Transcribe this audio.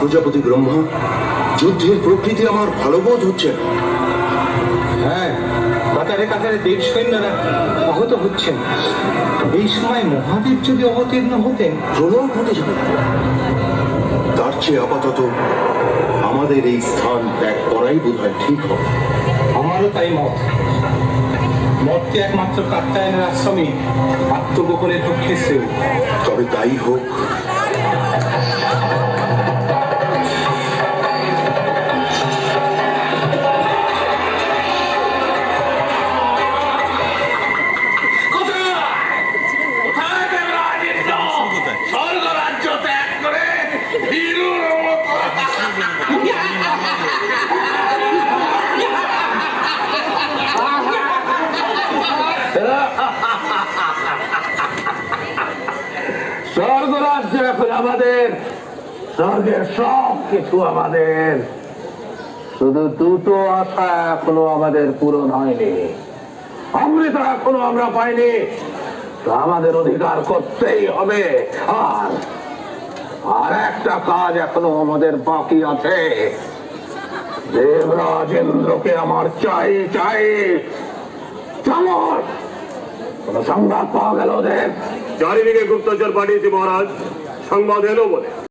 প্রজাপতি ব্রহ্মা, যুদ্ধের প্রকৃতি আমার ভালো বোধ হচ্ছে। হ্যাঁ, কাতারে কাতারে দেব সৈন্যরা আহত হচ্ছেন। এই সময় মহাদেব যদি অবতীর্ণ হতেন, প্রলয় ঘটে যাবে। তার চেয়ে আপাতত আমাদের এই স্থান ত্যাগ করাই বোধহয় ঠিক হবে। আমারও তাই মত। মতটি একমাত্র কাত্যায়নের আশ্রমে আত্মগোপনের পক্ষে শ্রেয়। তবে তাই হোক। স্বর্গরাজ্য এখন আমাদের, স্বর্গের সব কিছু আমাদের। শুধু দুটো আশা এখনো আমাদের পূরণ হয়নি, অমৃত এখনো আমরা পাইনি। তো আমাদের অধিকার করতেই হবে। আর একটা কাজ এখনো আমাদের বাকি আছে। দেবরাজ ইন্দ্রকে আমার চাই চাই। চমর কোন সংবাদ পাওয়া গেল? দেব চারিদিকে গুপ্তচর পাঠিয়েছি মহারাজ, সংবাদ এলো বলে।